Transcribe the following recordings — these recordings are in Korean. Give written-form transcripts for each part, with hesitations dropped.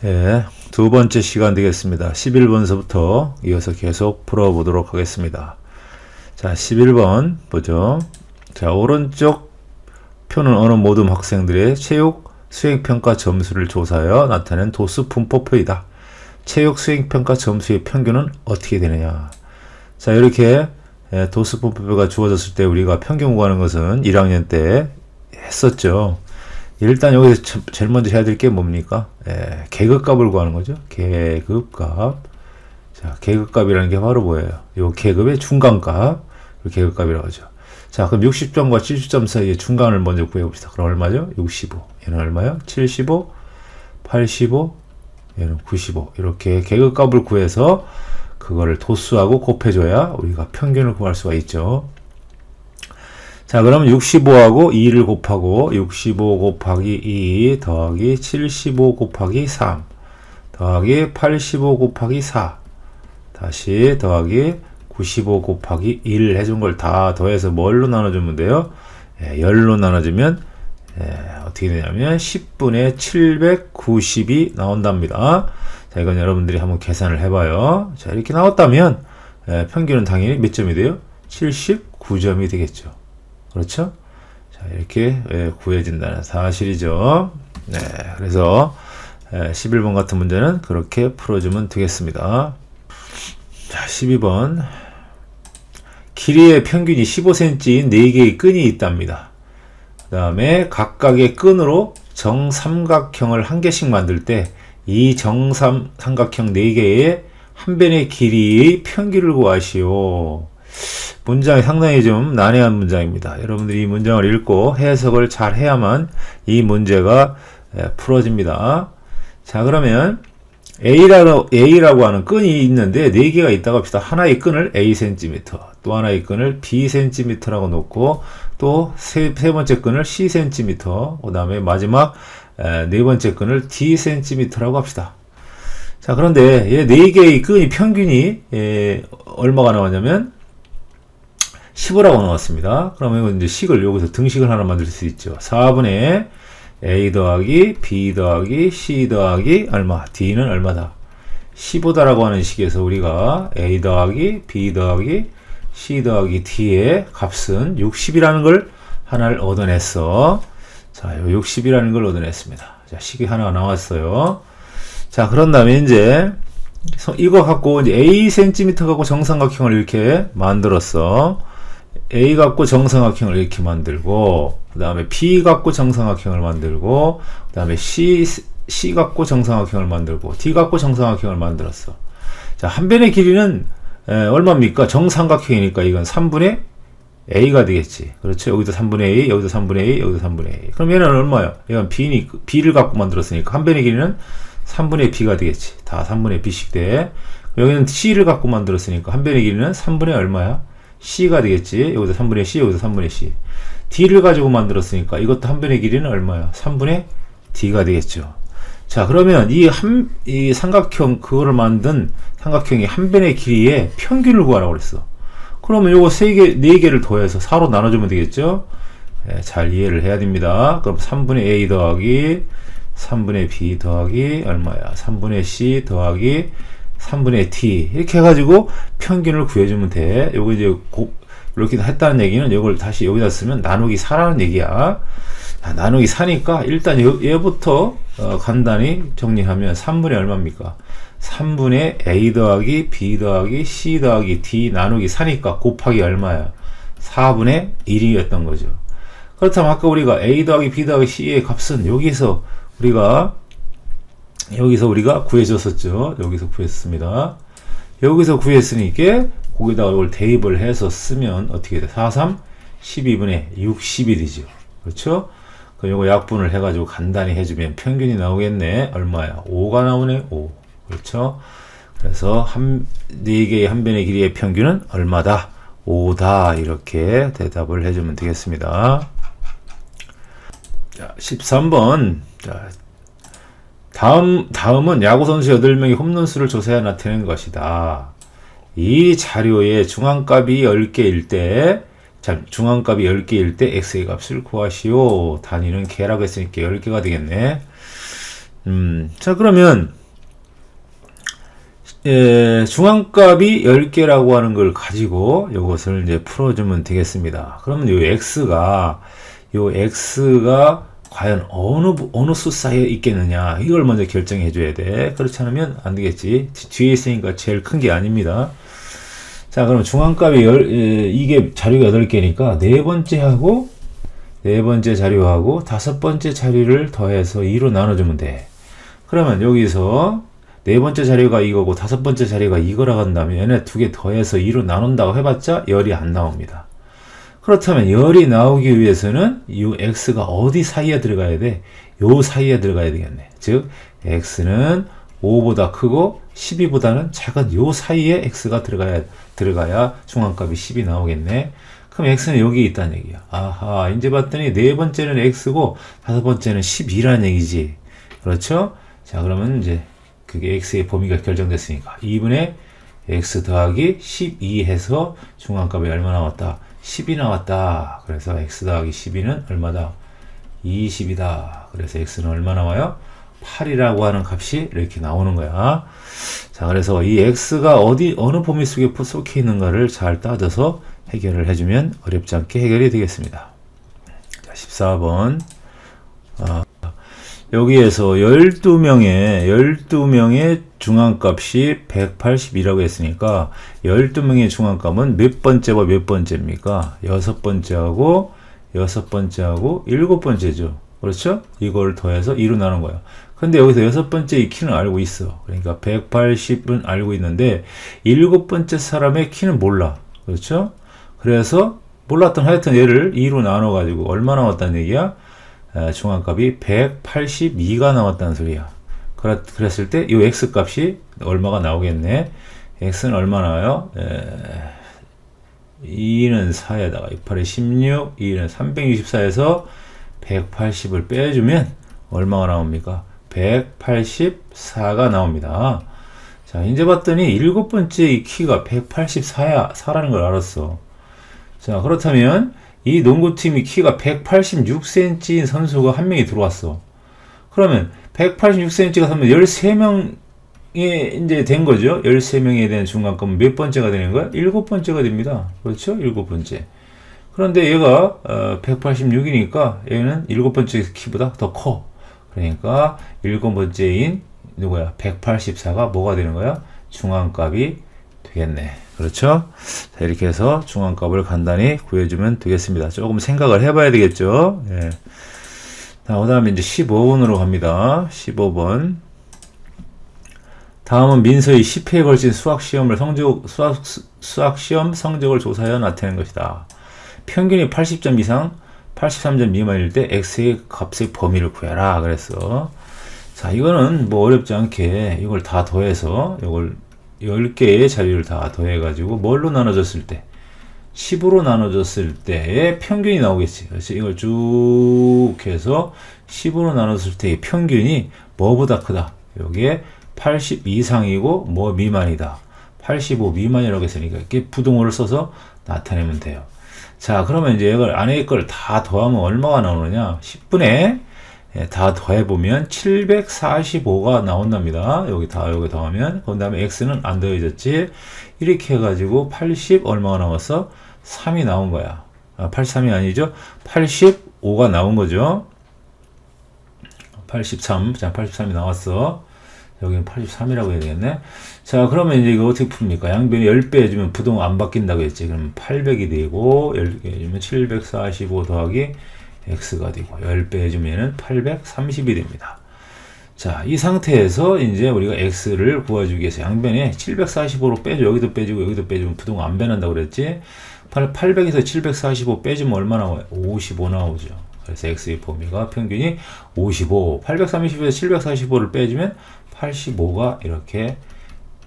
예, 두 번째 시간 되겠습니다. 11번서부터 이어서 계속 풀어보도록 하겠습니다. 자, 11번 보죠. 자, 오른쪽 표는 어느 모든 학생들의 체육 수행평가 점수를 조사하여 나타낸 도수 분포표이다. 체육 수행평가 점수의 평균은 어떻게 되느냐. 자, 이렇게 도수 분포표가 주어졌을 때 우리가 평균 구하는 것은 1학년 때 했었죠. 일단 여기서 제일 먼저 해야 될 게 뭡니까? 계급값을 구하는 거죠. 계급값. 자, 계급값이라는 게 바로 뭐예요? 요 계급의 중간값. 계급값이라고 하죠. 자, 그럼 60점과 70점 사이의 중간을 먼저 구해봅시다. 그럼 얼마죠? 65. 얘는 얼마요? 75, 85, 얘는 95. 이렇게 계급값을 구해서 그거를 도수하고 곱해줘야 우리가 평균을 구할 수가 있죠. 자, 그럼 65하고 2를 곱하고 65 곱하기 2 더하기 75 곱하기 3 더하기 85 곱하기 4 다시 더하기 95 곱하기 1 해준 걸 다 더해서 뭘로 나눠주면 돼요? 10로 나눠주면 어떻게 되냐면 10분의 790이 나온답니다. 자, 이건 여러분들이 한번 계산을 해봐요. 자, 이렇게 나왔다면 평균은 당연히 몇 점이 돼요? 79점이 되겠죠. 그렇죠? 자, 이렇게 구해진다는 사실이죠. 네, 그래서 11번 같은 문제는 그렇게 풀어주면 되겠습니다. 자, 12번. 길이의 평균이 15cm인 4개의 끈이 있답니다. 그 다음에 각각의 끈으로 정삼각형을 한 개씩 만들 때 이 정삼각형 4개의 한 변의 길이의 평균을 구하시오. 문장이 상당히 좀 난해한 문장입니다. 여러분들이 이 문장을 읽고 해석을 잘 해야만 이 문제가 풀어집니다. 자, 그러면 A라고 하는 끈이 있는데 4개가 있다고 합시다. 하나의 끈을 A cm, 또 하나의 끈을 B cm라고 놓고 또 세 번째 끈을 C cm, 그 다음에 마지막 네 번째 끈을 D cm라고 합시다. 자, 그런데 얘 4개의 끈이 평균이 얼마가 나왔냐면 15라고 나왔습니다. 그러면 이건 이제 식을 여기서 등식을 하나 만들 수 있죠. 4분의 A 더하기 B 더하기 C 더하기 얼마? D는 얼마다? 15다라고 하는 식에서 우리가 A 더하기 B 더하기 C 더하기 D의 값은 60이라는 걸 하나를 얻어냈어. 자, 60이라는 걸 얻어냈습니다. 자, 식이 하나가 나왔어요. 자, 그런 다음에 이제 이거 갖고 이제 A cm 갖고 정삼각형을 이렇게 만들었어. A 갖고 정삼각형을 이렇게 만들고, 그 다음에 B 갖고 정삼각형을 만들고, 그 다음에 C 갖고 정삼각형을 만들고, D 갖고 정삼각형을 만들었어. 자, 한 변의 길이는 얼마입니까? 정삼각형이니까 이건 3분의 A가 되겠지. 그렇죠? 여기도 3분의 A, 여기도 3분의 A, 여기도 3분의 A. 그럼 얘는 얼마야? 얘는 B를 갖고 만들었으니까 한 변의 길이는 3분의 B가 되겠지. 다 3분의 B씩 돼. 여기는 C를 갖고 만들었으니까 한 변의 길이는 3분의 얼마야? C가 되겠지. 여기서 3분의 C, 여기서 3분의 C. D를 가지고 만들었으니까 이것도 한 변의 길이는 얼마야? 3분의 D가 되겠죠. 자, 그러면 이 삼각형, 그거를 만든 삼각형이 한 변의 길이의 평균을 구하라고 그랬어. 그러면 요거 4개를 더해서 4로 나눠주면 되겠죠? 잘 이해를 해야 됩니다. 그럼 3분의 A 더하기 3분의 B 더하기 얼마야? 3분의 C 더하기 3분의 D 이렇게 해가지고 평균을 구해주면 돼. 요거 이제 이렇게 했다는 얘기는 이걸 다시 여기다 쓰면 나누기 4라는 얘기야. 자, 나누기 4니까 일단 얘부터 간단히 정리하면 3분의 얼마입니까? 3분의 A 더하기 B 더하기 C 더하기 D 나누기 4니까 곱하기 얼마야? 4분의 1이었던 거죠. 그렇다면 아까 우리가 A 더하기 B 더하기 C의 값은 여기서 우리가 구해줬었죠. 여기서 구했습니다. 여기서 구했으니까 거기다가 이걸 대입을 해서 쓰면 어떻게 돼? 4, 3, 12분의 60이 되죠. 그렇죠? 그럼 이거 약분을 해가지고 간단히 해주면 평균이 나오겠네. 얼마야? 5가 나오네. 5. 그렇죠? 그래서 4개의 한 변의 길이의 평균은 얼마다? 5다. 이렇게 대답을 해주면 되겠습니다. 자, 13번. 자, 다음은 야구선수 8명의 홈런수를 조사해 나타낸 것이다. 이 자료의 중앙값이 10개일 때, 중앙값이 10개일 때 x의 값을 구하시오. 단위는 개라고 했으니까 10개가 되겠네. 자, 그러면, 중앙값이 10개라고 하는 걸 가지고 이것을 이제 풀어주면 되겠습니다. 그러면 요 x가 과연 어느 수 사이에 있겠느냐, 이걸 먼저 결정해 줘야 돼. 그렇지 않으면 안 되겠지. 뒤에 있으니까 제일 큰 게 아닙니다. 자, 그럼 중앙값이 이게 자료가 8개니까 네 번째 자료하고 다섯 번째 자료를 더해서 2로 나눠주면 돼. 그러면 여기서 네 번째 자료가 이거고 다섯 번째 자료가 이거라고 한다면 얘네 두 개 더해서 2로 나눈다고 해봤자 열이 안 나옵니다. 그렇다면 열이 나오기 위해서는 이 x가 어디 사이에 들어가야 돼? 요 사이에 들어가야 되겠네. 즉 x는 5보다 크고 12보다는 작은 요 사이에 x가 들어가야 중앙값이 10이 나오겠네. 그럼 x는 여기 있다는 얘기야. 아하, 이제 봤더니 네 번째는 x고 다섯 번째는 12라는 얘기지. 그렇죠? 자, 그러면 이제 그게 x의 범위가 결정됐으니까 2분의 x 더하기 12 해서 중앙값이 얼마 나왔다? 10이 나왔다. 그래서 x 더하기 12는 얼마다? 20이다. 그래서 x는 얼마 나와요? 8이라고 하는 값이 이렇게 나오는 거야. 자, 그래서 이 x가 어느 범위 속에 속해 있는가를 잘 따져서 해결을 해주면 어렵지 않게 해결이 되겠습니다. 자, 14번. 여기에서 12명의 중앙값이 180이라고 했으니까 12명의 중앙값은 몇 번째와 몇 번째입니까? 여섯 번째하고 일곱 번째죠. 그렇죠? 이걸 더해서 2로 나눈 거야. 근데 여기서 여섯 번째 이 키는 알고 있어. 그러니까 180은 알고 있는데 일곱 번째 사람의 키는 몰라. 그렇죠? 그래서 몰랐던 하여튼 얘를 2로 나눠 가지고 얼마 나왔다는 얘기야? 중앙값이 182가 나왔다는 소리야. 그랬을 때 이 x 값이 얼마가 나오겠네. x는 얼마 나와요? 2는 4에다가 8에 16, 2는 364에서 180을 빼주면 얼마가 나옵니까? 184가 나옵니다. 자, 이제 봤더니 일곱 번째 이 키가 184라는 걸 알았어. 자, 그렇다면 이 농구팀이 키가 186cm인 선수가 한 명이 들어왔어. 그러면 186cm가 되면 13명이 이제 된 거죠. 13명에 대한 중간값은 몇 번째가 되는 거야? 일곱 번째가 됩니다. 그렇죠? 일곱 번째. 그런데 얘가 186이니까 얘는 일곱 번째 키보다 더 커. 그러니까 일곱 번째인 누구야? 184가 뭐가 되는 거야? 중앙값이 되겠네. 그렇죠? 자, 이렇게 해서 중앙값을 간단히 구해주면 되겠습니다. 조금 생각을 해봐야 되겠죠? 예. 자, 그 다음에 이제 15번으로 갑니다. 15번. 다음은 민서의 10회에 걸친 수학시험 성적을 조사하여 나타낸 것이다. 평균이 80점 이상, 83점 미만일 때 x의 값의 범위를 구해라. 그랬어. 자, 이거는 뭐 어렵지 않게 이걸 다 더해서 이걸 10개의 자리를 다 더해가지고 뭘로 나눠졌을 때 10으로 나눠졌을 때의 평균이 나오겠지. 그래서 이걸 쭉 해서 10으로 나눴을 때의 평균이 뭐보다 크다. 여기에 80 이상이고 뭐 미만이다. 85 미만이라고 했으니까 이렇게 부동호를 써서 나타내면 돼요. 자, 그러면 이제 이걸 안에 걸 다 더하면 얼마가 나오느냐? 10분의 다 더해보면 745가 나온답니다. 여기 더하면. 그 다음에 x는 안 더해졌지. 이렇게 해가지고 80 얼마가 나왔어? 3이 나온 거야. 83이 아니죠? 85가 나온 거죠. 83. 자, 83이 나왔어. 여기는 83이라고 해야 되겠네. 자, 그러면 이제 이거 어떻게 풉니까? 양변이 10배 해주면 부동 안 바뀐다고 했지. 그럼 800이 되고, 10개 해주면 745 더하기 x가 되고, 10배 해주면은 830이 됩니다. 자, 이 상태에서 이제 우리가 x를 구해주기 위해서 양변에 745로 빼줘. 여기도 빼주고, 여기도 빼주면 부동 안 변한다고 그랬지. 800에서 745 빼주면 얼마 나와요? 55 나오죠. 그래서 x의 범위가 평균이 55. 830에서 745를 빼주면 85가 이렇게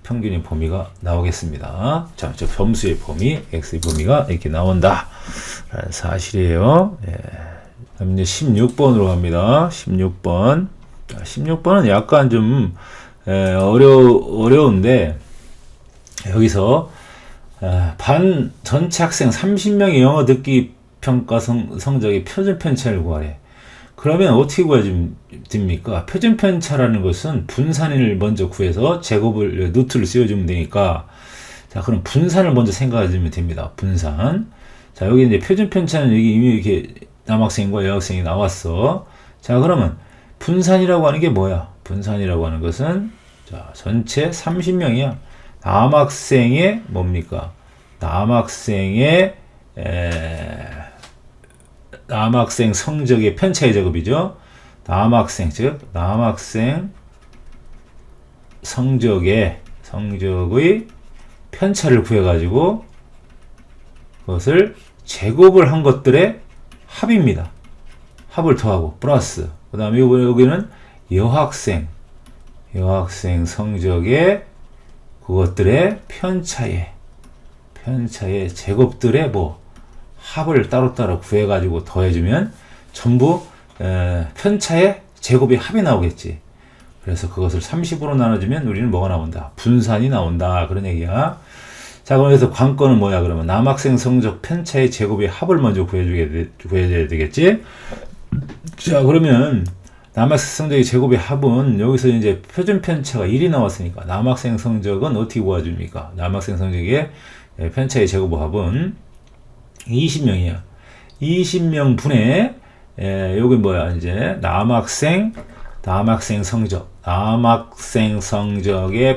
평균의 범위가 나오겠습니다. 자, 저 점수의 범위, x의 범위가 이렇게 나온다. 사실이에요. 예. 그럼 이제 16번으로 갑니다. 16번. 16번은 약간 좀 어려운데 여기서 반 전체 학생 30명의 영어 듣기 평가 성적의 표준 편차를 구하래. 그러면 어떻게 구해집니까? 표준편차라는 것은 분산을 먼저 구해서 제곱을, 루트를 씌워주면 되니까, 자, 그럼 분산을 먼저 생각해주면 됩니다. 분산. 자, 여기 이제 표준편차는 여기 이미 이렇게 남학생과 여학생이 나왔어. 자, 그러면 분산이라고 하는 게 뭐야? 분산이라고 하는 것은, 자, 전체 30명이야. 남학생의 뭡니까? 남학생 성적의 편차의 제곱이죠. 즉 남학생 성적의 편차를 구해가지고 그것을 제곱을 한 것들의 합입니다. 합을 더하고 플러스. 그 다음에 여기는 여학생 성적의 그것들의 편차의 제곱들의 합을 따로따로 구해가지고 더해주면 전부 편차의 제곱의 합이 나오겠지. 그래서 그것을 30으로 나눠주면 우리는 뭐가 나온다? 분산이 나온다. 그런 얘기야. 자, 그래서 관건은 뭐야? 그러면 남학생 성적 편차의 제곱의 합을 먼저 구해줘야 되겠지. 자, 그러면 남학생 성적의 제곱의 합은 여기서 이제 표준 편차가 1이 나왔으니까 남학생 성적은 어떻게 구해줍니까? 남학생 성적의 편차의 제곱의 합은 20명이야. 20명 분의 여기 뭐야? 이제 남학생 성적의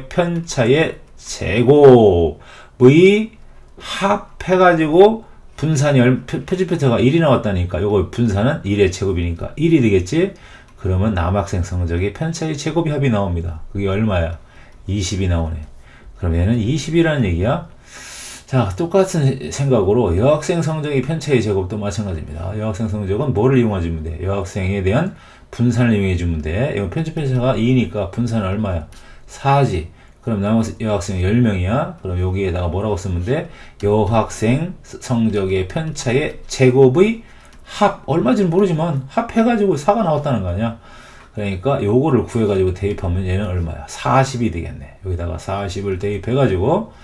편차의 제곱의 합해가지고 분산이 표준편차가 1이 나왔다니까 요거 분산은 1의 제곱이니까 1이 되겠지. 그러면 남학생 성적의 편차의 제곱이 합이 나옵니다. 그게 얼마야? 20이 나오네. 그럼 얘는 20이라는 얘기야. 자, 똑같은 생각으로 여학생 성적의 편차의 제곱도 마찬가지입니다. 여학생 성적은 뭐를 이용해주면 돼? 여학생에 대한 분산을 이용해주면 돼. 이건 편차가 2니까 분산은 얼마야? 4지. 그럼 나머지 여학생 10명이야. 그럼 여기에다가 뭐라고 쓰면 돼? 여학생 성적의 편차의 제곱의 합. 얼마인지는 모르지만 합해가지고 4가 나왔다는 거 아니야? 그러니까 요거를 구해가지고 대입하면 얘는 얼마야? 40이 되겠네. 여기다가 40을 대입해가지고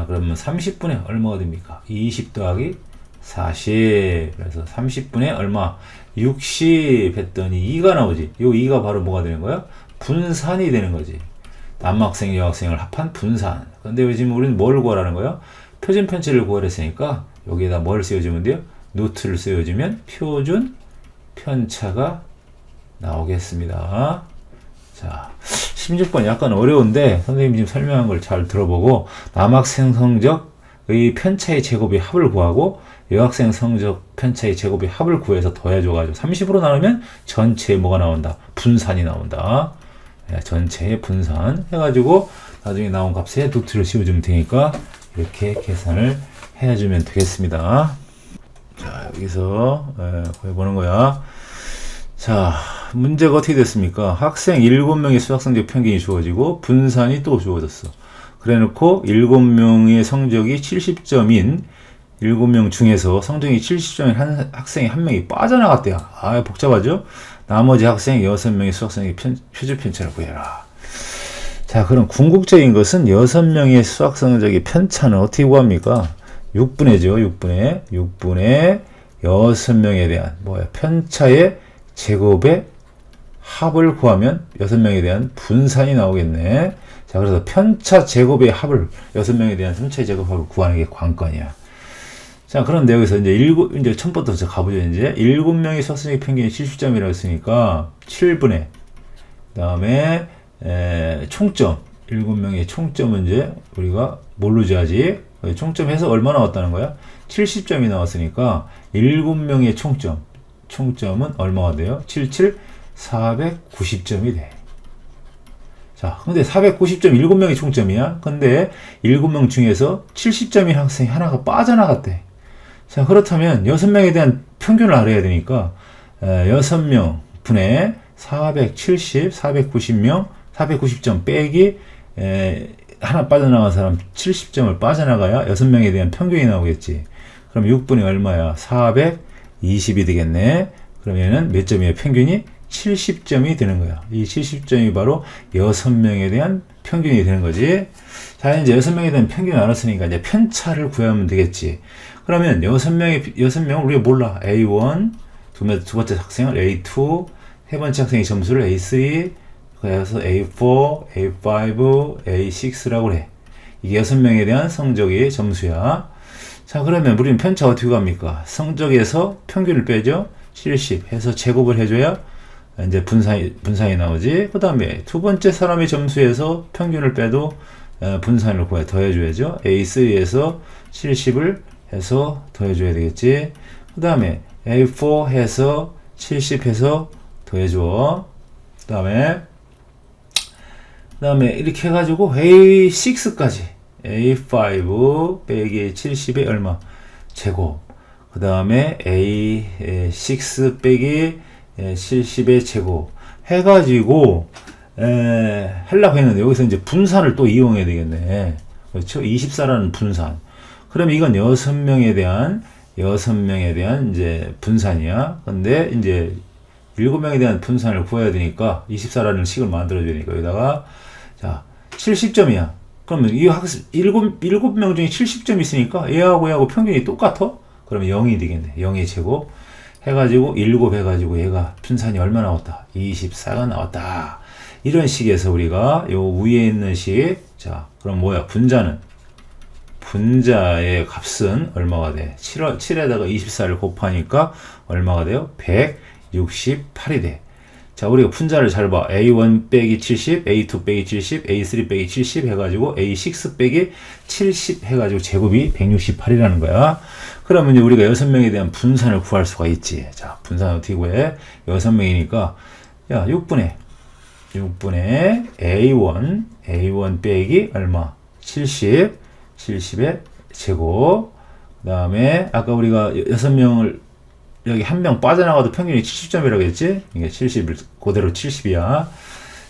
그러면 30분의 얼마가 됩니까? 20 더하기 40. 그래서 30분의 얼마? 60 했더니 2가 나오지. 요 2가 바로 뭐가 되는 거야? 분산이 되는 거지. 남학생, 여학생을 합한 분산. 근데 지금 우리는 뭘 구하라는 거야? 표준 편차를 구하랬으니까 여기에다 뭘 씌워주면 돼요? 노트를 씌워주면 표준 편차가 나오겠습니다. 자, 16번 약간 어려운데 선생님이 지금 설명한 걸 잘 들어보고 남학생 성적의 편차의 제곱의 합을 구하고 여학생 성적 편차의 제곱의 합을 구해서 더해줘가지고 30으로 나누면 전체에 뭐가 나온다? 분산이 나온다. 전체의 분산 해가지고 나중에 나온 값에 노트를 씌워주면 되니까 이렇게 계산을 해주면 되겠습니다. 자, 여기서 구해보는 거야. 자, 문제가 어떻게 됐습니까? 학생 7명의 수학성적 평균이 주어지고 분산이 또 주어졌어. 그래 놓고 7명의 성적이 70점인 7명 중에서 성적이 70점인 한 학생이 한 명이 빠져나갔대요. 아, 복잡하죠? 나머지 학생 6명의 수학성적 표준 편차를 구해라. 자, 그럼 궁극적인 것은 6명의 수학성적의 편차는 어떻게 구합니까? 6분의죠. 6분의 6명에 대한 편차의 제곱의 합을 구하면 6명에 대한 분산이 나오겠네. 자, 그래서 편차 제곱의 합을 6명에 대한 편차의 제곱 합을 구하는 게 관건이야. 자, 그런데 여기서 이제 처음부터 가보죠. 이제 7명의 수학성적 평균이 70점이라고 했으니까 7분의 그다음에 총점 7명의 총점은 이제 우리가 뭘로 재야지? 총점해서 얼마 나왔다는 거야? 70점이 나왔으니까 7명의 총점은 얼마가 돼요? 490점이 돼. 자, 근데 490점 7명의 총점이야. 근데 7명 중에서 70점인 학생이 하나가 빠져나갔대. 자, 그렇다면 6명에 대한 평균을 알아야 되니까 6명 분의 490점 빼기 하나 빠져나간 사람 70점을 빠져나가야 6명에 대한 평균이 나오겠지. 그럼 6분이 얼마야? 420이 되겠네. 그러면은 몇 점이에요? 평균이 70점이 되는 거야. 이 70점이 바로 6명에 대한 평균이 되는 거지. 자, 이제 6명에 대한 평균을 알았으니까 이제 편차를 구하면 되겠지. 그러면 6명을 우리가 몰라. A1, 두 번째 학생을 A2, 세 번째 학생의 점수를 A3, 그래서 A4, A5, A6라고 해. 이게 6명에 대한 성적의 점수야. 자, 그러면 우리는 편차 어떻게 갑니까? 성적에서 평균을 빼죠. 70 해서 제곱을 해줘야 이제 분산이 나오지. 그 다음에 두 번째 사람의 점수에서 평균을 빼도 분산을 더해줘야죠. A3에서 70을 해서 더해줘야 되겠지. 그 다음에 A4 해서 70 해서 더해줘. 그 다음에 이렇게 해가지고 A6까지 A5 빼기 70에 얼마? 제곱. 그 다음에 A6 빼기 70의 제곱 해가지고 하려고 했는데 여기서 이제 분산을 또 이용해야 되겠네. 그렇죠? 24라는 분산. 그럼 이건 6명에 대한 이제 분산이야. 근데 이제 7명에 대한 분산을 구해야 되니까 24라는 식을 만들어줘야 되니까 여기다가 자 70점이야. 그러면 이 학생 7명 중에 70점 있으니까 얘하고 평균이 똑같아? 그러면 0이 되겠네. 0의 제곱 해가지고 7 해가지고 얘가 분산이 얼마 나왔다? 24가 나왔다. 이런 식에서 우리가 요 위에 있는 식, 자 그럼 뭐야? 분자의 값은 얼마가 돼? 7에다가 24를 곱하니까 얼마가 돼요? 168이 돼. 자, 우리가 분자를 잘 봐. A1 빼기 70, A2 빼기 70, A3 빼기 70 해가지고 A6 빼기 70 해가지고 제곱이 168이라는 거야. 그러면 이제 우리가 6명에 대한 분산을 구할 수가 있지. 자, 분산 어떻게 구해? 6명이니까 야, 6분의 A1 빼기 얼마? 70의 제곱. 그 다음에 아까 우리가 6명을 여기 한 명 빠져나가도 평균이 70점이라고 했지? 이게 70을 그대로 70이야.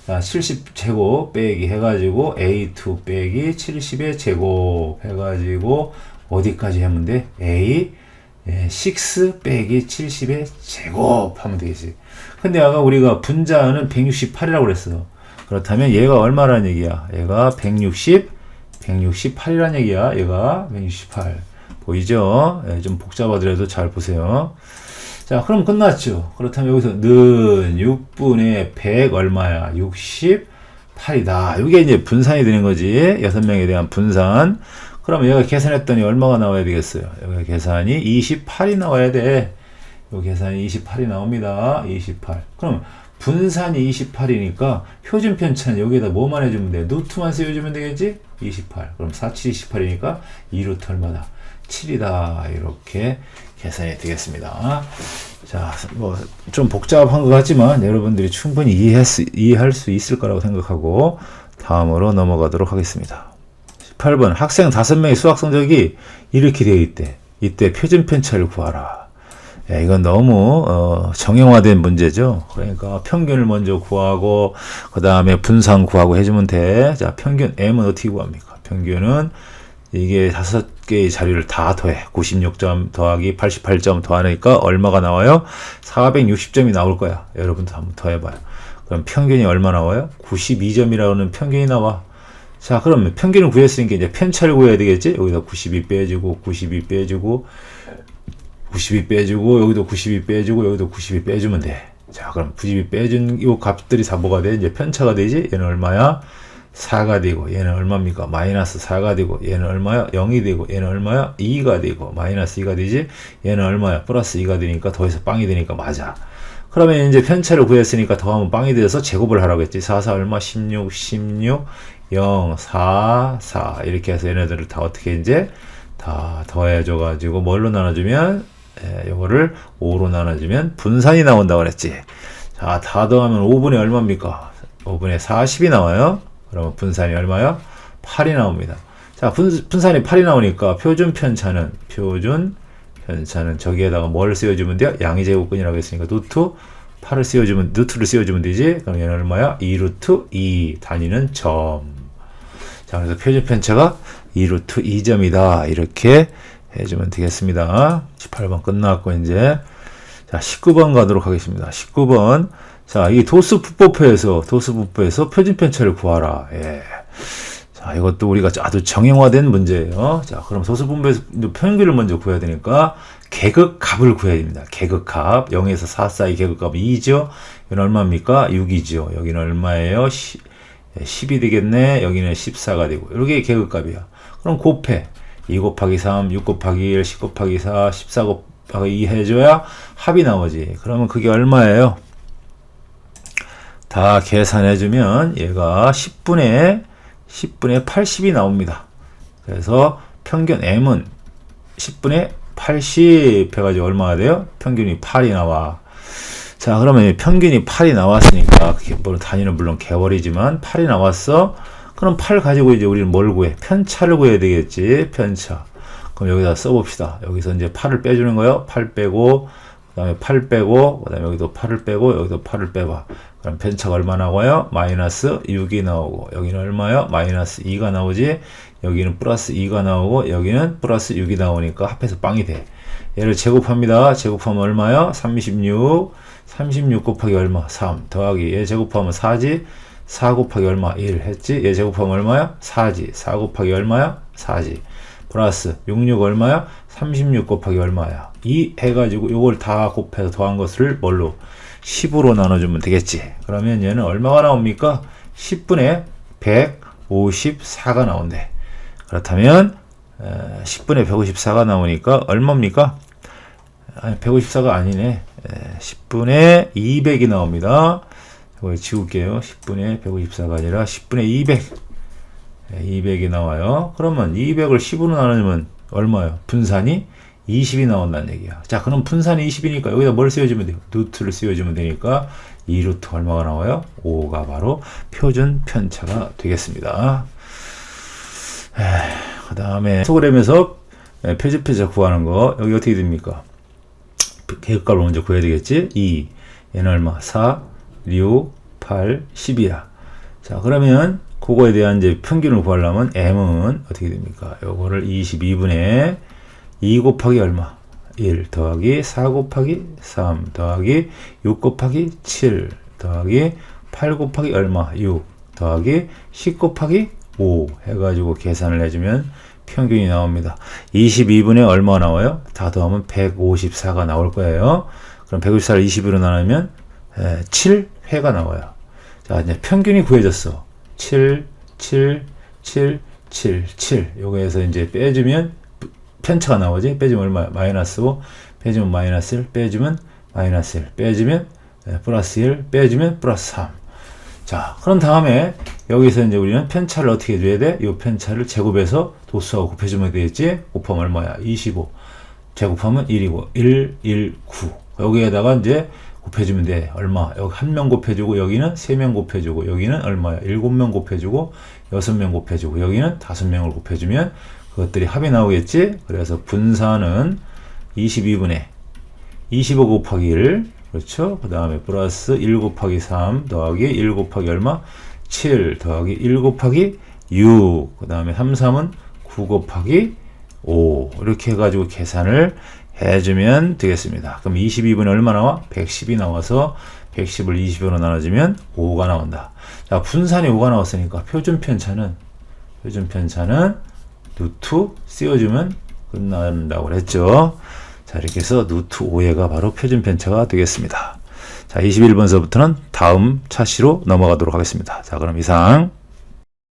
자, 70 제곱 빼기 해가지고 A2 빼기 70의 제곱 해가지고 어디까지 하면 돼? A6 빼기 70의 제곱 하면 되겠지. 근데 아까 우리가 분자는 168이라고 그랬어. 그렇다면 얘가 얼마라는 얘기야? 얘가 168이라는 얘기야. 얘가 168. 보이죠? 좀 복잡하더라도 잘 보세요. 자, 그럼 끝났죠. 그렇다면 여기서 는 6분의 100 얼마야? 68이다. 이게 이제 분산이 되는 거지. 6명에 대한 분산. 그러면 얘가 계산했더니 얼마가 나와야 되겠어요? 여기 계산이 28이 나와야 돼. 여기 계산이 28이 나옵니다. 28. 그럼 분산이 28이니까 표준 편차는 여기에다 뭐만 해주면 돼? 루트만 쓰여주면 되겠지? 28. 그럼 47, 28이니까 2루트 얼마다? 7이다. 이렇게 계산이 되겠습니다. 자, 뭐 좀 복잡한 것 같지만 여러분들이 충분히 이해할 수 있을 거라고 생각하고 다음으로 넘어가도록 하겠습니다. 18번 학생 5명의 수학 성적이 이렇게 되어 있대. 이때 표준 편차를 구하라. 이건 너무 정형화된 문제죠. 그러니까 평균을 먼저 구하고 그 다음에 분산 구하고 해주면 돼. 자, 평균 M은 어떻게 구합니까? 평균은 이게 5개의 자리를 다 더해. 96점 더하기 88점 더하니까 얼마가 나와요? 460점이 나올 거야. 여러분도 한번 더해봐요. 그럼 평균이 얼마 나와요? 92점이라는 평균이 나와. 자, 그러면 평균을 구했으니까 이제 편차를 구해야 되겠지? 여기다 92 빼주고, 92 빼주고, 92 빼주고, 여기도 92 빼주고, 여기도 92 빼주면 돼. 자, 그럼 92 빼준 이 값들이 다 뭐가 돼? 이제 편차가 되지? 얘는 얼마야? 4가 되고 얘는 얼마입니까? 마이너스 4가 되고 얘는 얼마야? 0이 되고 얘는 얼마야? 2가 되고 마이너스 2가 되지? 얘는 얼마야? 플러스 2가 되니까 더해서 빵이 되니까 맞아. 그러면 이제 편차를 구했으니까 더하면 빵이 되어서 제곱을 하라고 했지. 4, 4 얼마? 16, 0, 4, 4 이렇게 해서 얘네들을 다 어떻게 이제 다 더해줘 가지고 뭘로 나눠주면 요거를 5로 나눠주면 분산이 나온다고 그랬지. 자, 다 더하면 5분의 얼마입니까? 5분의 40이 나와요. 그러면 분산이 얼마요? 8이 나옵니다. 자, 분산이 8이 나오니까 표준 편차는 저기에다가 뭘 씌워주면 돼요? 양의 제곱근이라고 했으니까 루트를 씌워주면 되지. 그럼 얘는 얼마야? 2루트 2. 단위는 점. 자, 그래서 표준 편차가 2루트 2점이다. 이렇게 해주면 되겠습니다. 18번 끝났고 이제 자 19번 가도록 하겠습니다. 19번. 자, 이 도수분법표에서 표준 편차를 구하라. 예. 자, 이것도 우리가 아주 정형화된 문제예요. 자, 그럼 소수분배에서 평균을 먼저 구해야 되니까 계급값을 구해야 됩니다. 계급값. 0에서 4 사이 계급값 2죠. 여기는 얼마입니까? 6이죠. 여기는 얼마예요? 10이 되겠네. 여기는 14가 되고. 이렇게 계급값이야. 그럼 곱해. 2 곱하기 3, 6 곱하기 1, 10 곱하기 4, 14 곱하기 2 해줘야 합이 나오지. 그러면 그게 얼마예요? 다 계산해주면 얘가 10분의 80이 나옵니다. 그래서 평균 M은 10분의 80 해가지고 얼마가 돼요? 평균이 8이 나와. 자, 그러면 평균이 8이 나왔으니까, 단위는 물론 개월이지만 8이 나왔어. 그럼 8 가지고 이제 우리는 뭘 구해? 편차를 구해야 되겠지. 편차. 그럼 여기다 써봅시다. 여기서 이제 8을 빼주는 거예요. 8 빼고, 그 다음에 8 빼고, 그 다음에 여기도 8을 빼고, 여기도 8을 빼봐. 그럼 편차가 얼마 나와요? 마이너스 6이 나오고, 여기는 얼마요? 마이너스 2가 나오지. 여기는 플러스 2가 나오고, 여기는 플러스 6이 나오니까 합해서 빵이 돼. 얘를 제곱합니다. 제곱하면 얼마요? 36 곱하기 얼마? 3 더하기 얘 제곱하면 4지. 4 곱하기 얼마? 1 했지. 얘 제곱하면 얼마야? 4지. 4 곱하기 얼마야? 4지. 플러스 66 얼마야? 36 곱하기 얼마야? 2 해가지고 이걸 다 곱해서 더한 것을 뭘로? 10으로 나눠주면 되겠지. 그러면 얘는 얼마가 나옵니까? 10분의 154가 나온대. 그렇다면 10분의 154가 나오니까 얼마입니까? 아니 154가 아니네. 10분의 200이 나옵니다. 이걸 지울게요. 10분의 154가 아니라 10분의 200. 200이 나와요. 그러면 200을 10으로 나누면 얼마예요? 분산이 20이 나온다는 얘기야. 자, 그럼 분산이 20이니까 여기다 뭘 씌워주면 돼요? 루트를 씌워주면 되니까 2루트 얼마가 나와요? 5가 바로 표준 편차가 되겠습니다. 그 다음에 프로그램에서 표준 편차 구하는 거 여기 어떻게 됩니까? 계급값을 먼저 구해야 되겠지? 2 얘는 얼마? 4 6 8 10이야. 자, 그러면 그거에 대한 이제 평균을 구하려면 M은 어떻게 됩니까? 요거를 22분의 2 곱하기 얼마? 1 더하기 4 곱하기 3 더하기 6 곱하기 7 더하기 8 곱하기 얼마? 6 더하기 10 곱하기 5 해가지고 계산을 해주면 평균이 나옵니다. 22분의 얼마 나와요? 다 더하면 154가 나올 거예요. 그럼 154를 20으로 나누면 7회가 나와요. 자, 이제 평균이 구해졌어. 7, 7, 7, 7, 7. 요거에서 이제 빼주면 편차가 나오지. 빼주면 얼마야? 마이너스 5, 빼주면 마이너스 1, 빼주면 마이너스 1, 빼주면 플러스 1, 빼주면 플러스 3. 자, 그런 다음에 여기서 이제 우리는 편차를 어떻게 해줘야 돼? 이 편차를 제곱해서 도수하고 곱해주면 되겠지? 곱하면 얼마야? 25. 제곱하면 1이고, 1, 1, 9. 여기에다가 이제 곱해주면 돼. 얼마? 여기 1명 곱해주고, 여기는 3명 곱해주고, 여기는 얼마야? 7명 곱해주고, 6명 곱해주고, 여기는 5명을 곱해주면 그것들이 합이 나오겠지? 그래서 분산은 22분의 25 곱하기 1, 그렇죠? 그 다음에 플러스 1 곱하기 3 더하기 1 곱하기 얼마? 7 더하기 1 곱하기 6. 그 다음에 3, 3은 9 곱하기 5. 이렇게 해가지고 계산을 해주면 되겠습니다. 그럼 22분에 얼마 나와? 110이 나와서 110을 20으로 나눠주면 5가 나온다. 자, 분산이 5가 나왔으니까 표준 편차는 루트 씌워주면 끝난다고 그랬죠. 자, 이렇게 해서 루트 5회가 바로 표준 편차가 되겠습니다. 자, 21번서부터는 다음 차시로 넘어가도록 하겠습니다. 자, 그럼 이상